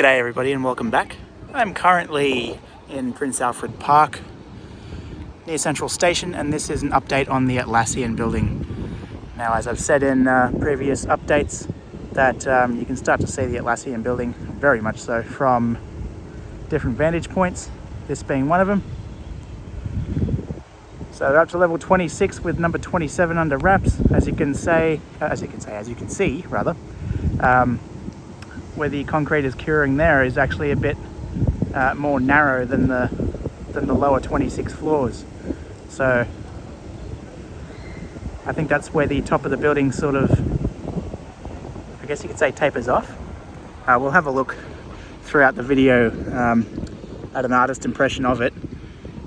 G'day everybody and welcome back. I'm currently in Prince Alfred Park near Central Station, and this is an update on the Atlassian building. Now, as I've said in previous updates, that you can start to see the Atlassian building very much so from different vantage points, this being one of them. So they're up to level 26 with number 27 under wraps. As you can see, where the concrete is curing there is actually a bit more narrow than the lower 26 floors. So I think that's where the top of the building sort of, I guess you could say, tapers off. We'll have a look throughout the video at an artist impression of it.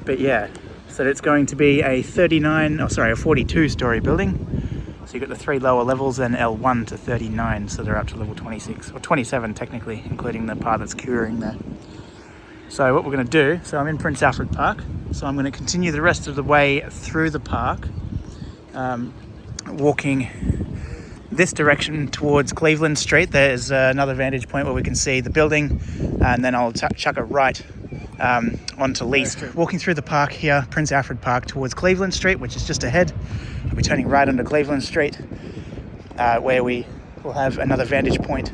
But yeah, so it's going to be a 42 story building. So you've got the three lower levels and L1 to 39, so they're up to level 26, or 27 technically, including the part that's curing there. So what we're going to do, so I'm in Prince Alfred Park, so I'm going to continue the rest of the way through the park, walking this direction towards Cleveland Street. There's another vantage point where we can see the building, and then I'll chuck a right onto Lee Street. Walking through the park here, Prince Alfred Park, towards Cleveland Street, which is just ahead. I'll be turning right onto Cleveland Street, where we will have another vantage point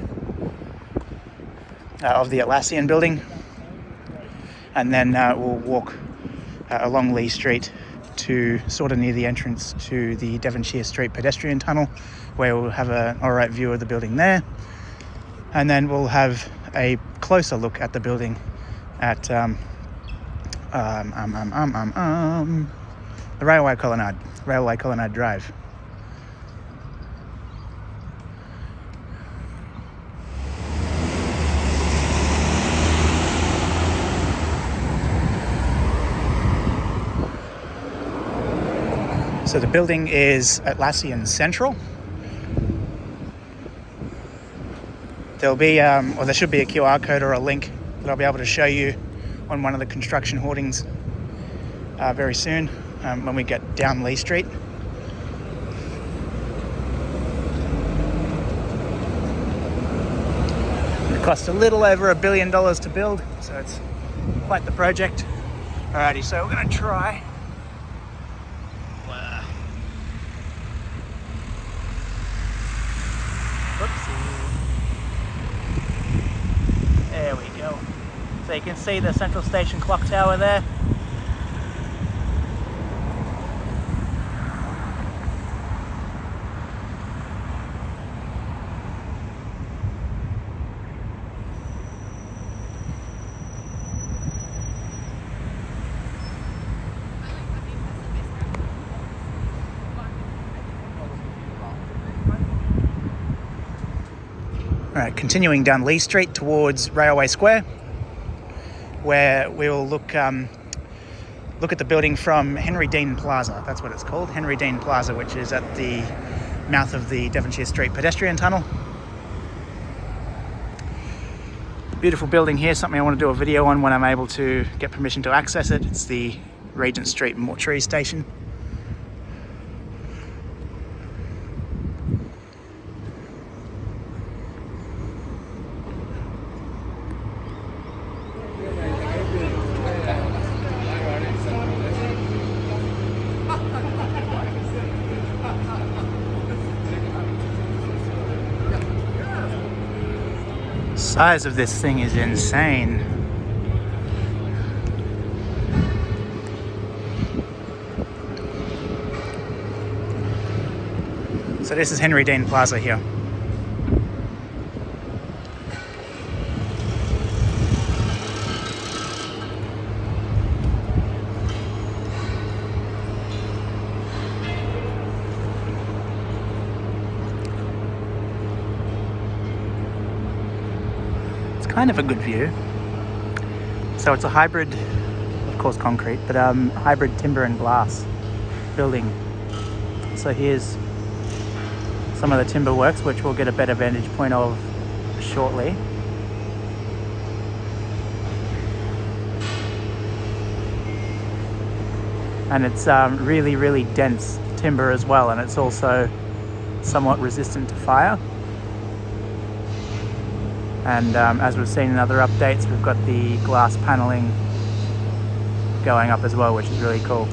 of the Atlassian building, and then we'll walk along Lee Street to sort of near the entrance to the Devonshire Street pedestrian tunnel, where we'll have an alright view of the building there, and then we'll have a closer look at the building at the Railway Colonade Drive. So the building is Atlassian Central. There'll be, or there should be a QR code or a link that I'll be able to show you on one of the construction hoardings very soon when we get down Lee Street. It cost a little over $1 billion to build, so it's quite the project. Alrighty, so we're going to try. There we go. So you can see the Central Station clock tower there. Alright, continuing down Lee Street towards Railway Square, where we'll look at the building from Dean Plaza. That's what it's called, Dean Plaza, which is at the mouth of the Devonshire Street pedestrian tunnel. Beautiful building here, something I want to do a video on when I'm able to get permission to access it. It's the Regent Street Mortuary Station. Size of this thing is insane. So this is Dean Plaza here. Kind of a good view. So it's a hybrid, of course concrete, but hybrid timber and glass building. So here's some of the timber works, which we'll get a better vantage point of shortly. And it's really, really dense timber as well, and it's also somewhat resistant to fire. And as we've seen in other updates, we've got the glass paneling going up as well, which is really cool.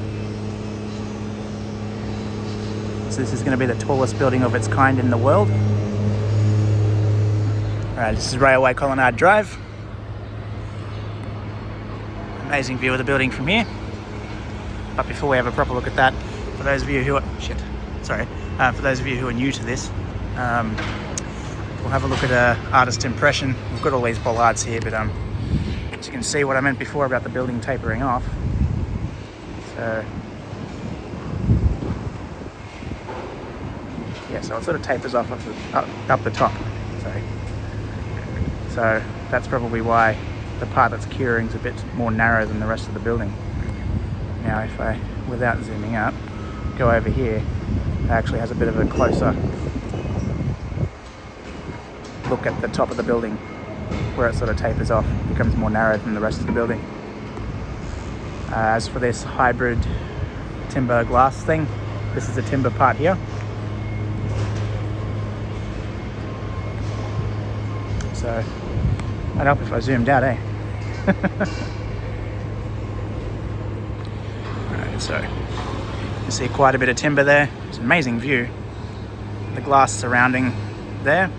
So this is going to be the tallest building of its kind in the world. Alright, this is Railway Colonade Drive. Amazing view of the building from here. But before we have a proper look at that, for those of you who are for those of you who are new to this, we'll have a look at artist impression. We've got all these bollards here, but as you can see what I meant before about the building tapering off. So yeah, so it sort of tapers off up the top. So that's probably why the part that's curing is a bit more narrow than the rest of the building. Now if I, without zooming out, go over here, it actually has a bit of a closer look at the top of the building where it sort of tapers off, becomes more narrow than the rest of the building. As for this hybrid timber glass thing, this is the timber part here. So I'd help if I zoomed out, eh? Alright, so you see quite a bit of timber there. It's an amazing view. The glass surrounding there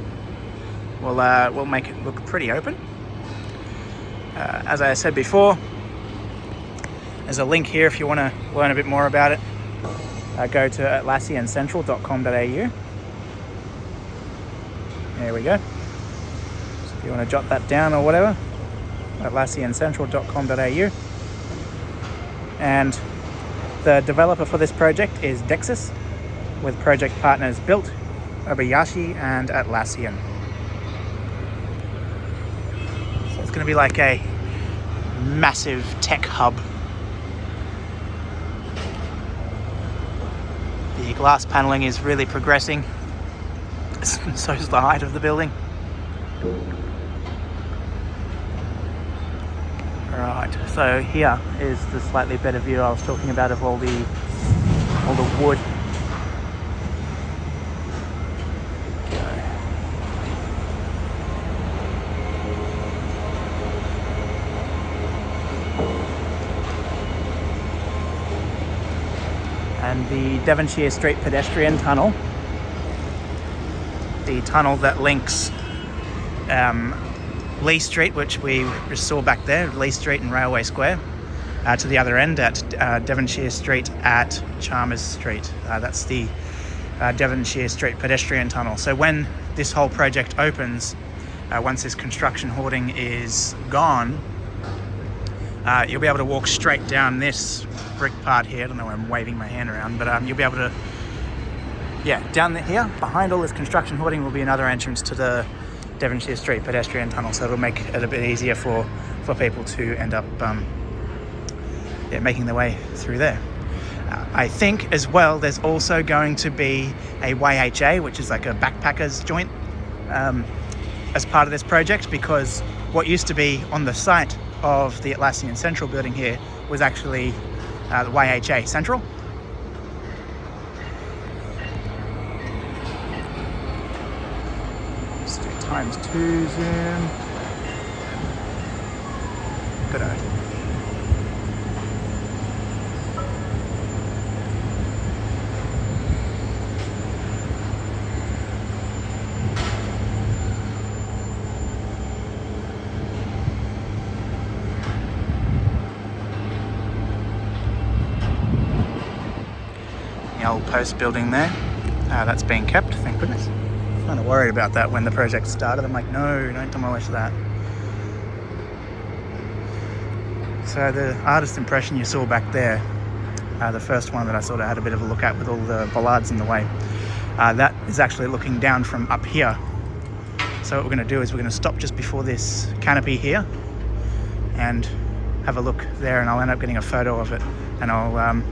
will make it look pretty open. As I said before, there's a link here if you want to learn a bit more about it. Go to atlassiancentral.com.au. There we go. So if you want to jot that down or whatever, atlassiancentral.com.au. And the developer for this project is Dexys, with project partners Built, Obayashi and Atlassian. So it's going to be like a massive tech hub. The glass paneling is really progressing. So is the height of the building. Right, so here is the slightly better view I was talking about of all the wood. And the Devonshire Street pedestrian tunnel, the tunnel that links Lee Street, which we just saw back there, Lee Street and Railway Square, to the other end at Devonshire Street at Chalmers Street. That's the Devonshire Street pedestrian tunnel. So when this whole project opens, once this construction hoarding is gone, you'll be able to walk straight down this brick part here. I don't know why I'm waving my hand around, but you'll be able to, down here, behind all this construction hoarding will be another entrance to the Devonshire Street pedestrian tunnel, so it'll make it a bit easier for people to end up making their way through there. I think as well there's also going to be a YHA, which is like a backpackers joint, as part of this project, because what used to be on the site of the Atlassian Central building here was actually the YHA Central. Let's do ×2 zoom. Good. The old post building there, that's being kept, thank goodness. I was kind of worried about that when the project started. I'm like, no, don't demolish that. So the artist impression you saw back there, the first one that I sort of had a bit of a look at with all the bollards in the way, that is actually looking down from up here. So what we're going to do is we're going to stop just before this canopy here and have a look there, and I'll end up getting a photo of it, and I'll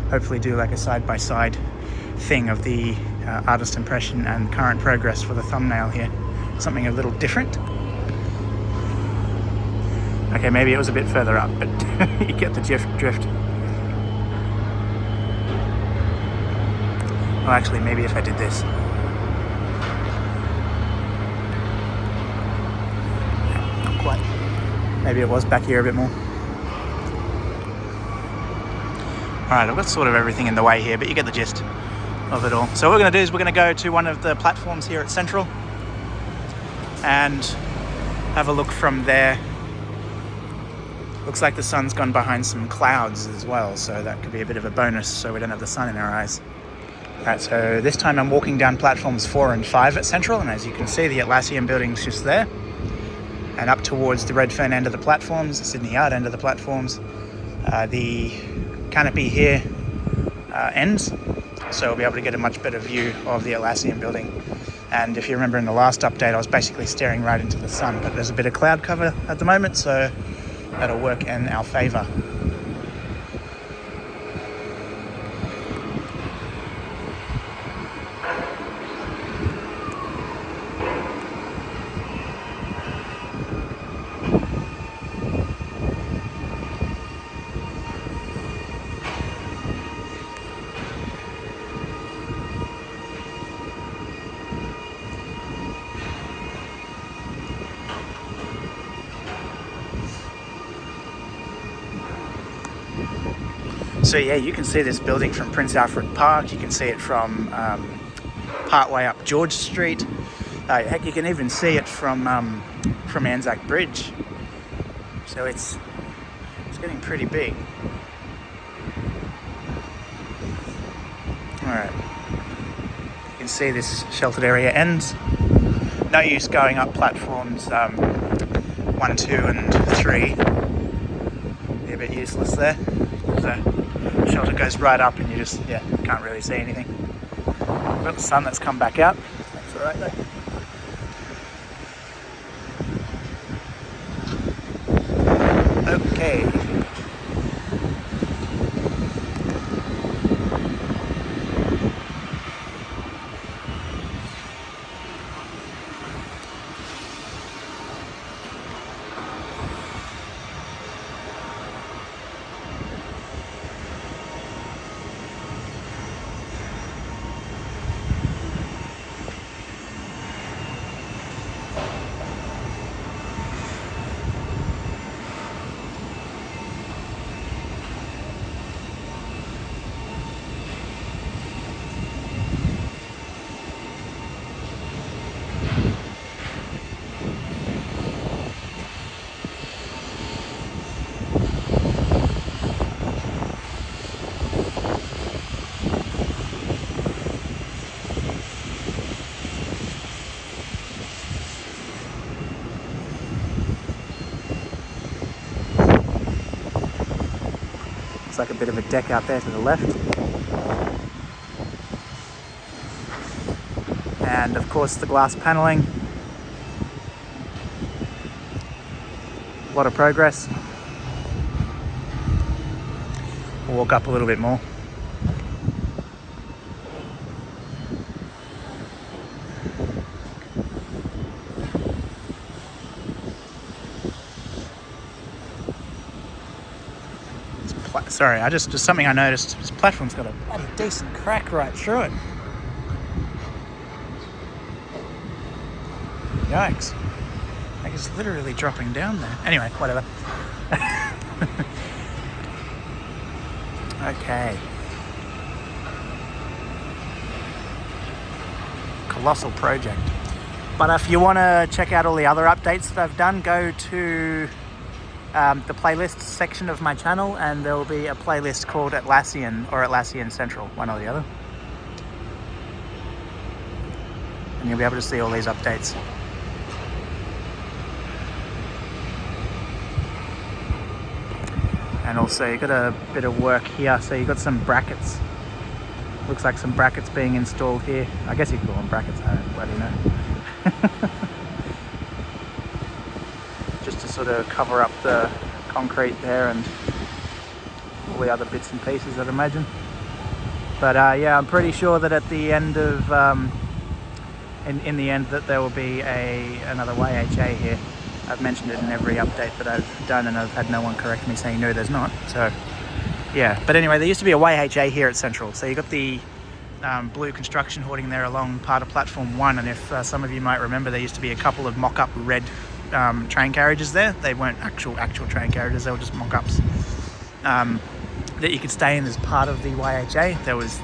hopefully do like a side-by-side thing of the artist impression and current progress for the thumbnail here. Something a little different. Okay, maybe it was a bit further up, but you get the drift. Well, actually, maybe if I did this. quite. Maybe it was back here a bit more. Alright, I've got sort of everything in the way here, but you get the gist of it all. So what we're going to do is we're going to go to one of the platforms here at Central and have a look from there. Looks like the sun's gone behind some clouds as well, so that could be a bit of a bonus so we don't have the sun in our eyes. Alright, so this time I'm walking down platforms 4 and 5 at Central, and as you can see the Atlassian building's just there. And up towards the Redfern end of the platforms, the Sydney Yard end of the platforms, the canopy here ends, so we'll be able to get a much better view of the Atlassian building. And if you remember in the last update, I was basically staring right into the sun, but there's a bit of cloud cover at the moment, so that'll work in our favour. So yeah, you can see this building from Prince Alfred Park. You can see it from partway up George Street. Heck, you can even see it from Anzac Bridge. So it's getting pretty big. All right, you can see this sheltered area ends. No use going up platforms 1, 2, and 3. Be a bit useless there. The shelter goes right up and you just, can't really see anything. We've got the sun that's come back out. That's alright though. Okay. Looks like a bit of a deck out there to the left. And of course the glass paneling. A lot of progress. We'll walk up a little bit more. Sorry, just something I noticed. This platform's got a bloody decent crack right through it. Yikes. Like it's literally dropping down there. Anyway, whatever. Okay. Colossal project. But if you want to check out all the other updates that I've done, go to the playlist section of my channel, and there will be a playlist called Atlassian or Atlassian Central, one or the other. And you'll be able to see all these updates. And also you've got a bit of work here, so you've got some brackets. Looks like some brackets being installed here. I guess you could call them brackets, I don't bloody know. Just to sort of cover up the concrete there and all the other bits and pieces, I'd imagine. But yeah, I'm pretty sure that at the end of in the end that there will be another YHA here. I've mentioned it in every update that I've done, and I've had no one correct me saying no, there's not. So yeah, but anyway, there used to be a YHA here at Central. So you got the blue construction hoarding there along part of platform 1, and if some of you might remember, there used to be a couple of mock-up red train carriages there. They weren't actual train carriages, they were just mock-ups that you could stay in as part of the YHA. There was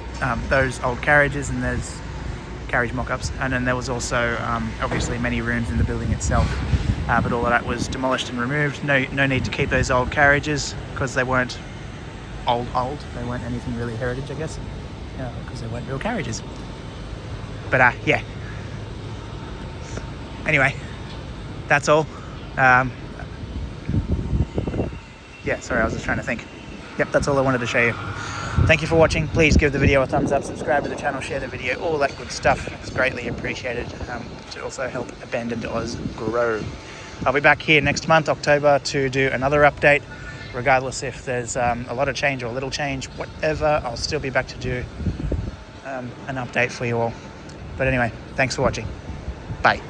those old carriages, and there's carriage mock-ups, and then there was also obviously many rooms in the building itself, but all of that was demolished and removed. No need to keep those old carriages because they weren't old. They weren't anything really heritage, I guess, because they weren't real carriages. But yeah. Anyway, that's all. Yeah, sorry, I was just trying to think. Yep, that's all I wanted to show you. Thank you for watching. Please give the video a thumbs up, subscribe to the channel, share the video, all that good stuff. It's greatly appreciated to also help Abandoned Oz grow. I'll be back here next month, October, to do another update. Regardless if there's a lot of change or a little change, whatever, I'll still be back to do an update for you all. But anyway, thanks for watching. Bye.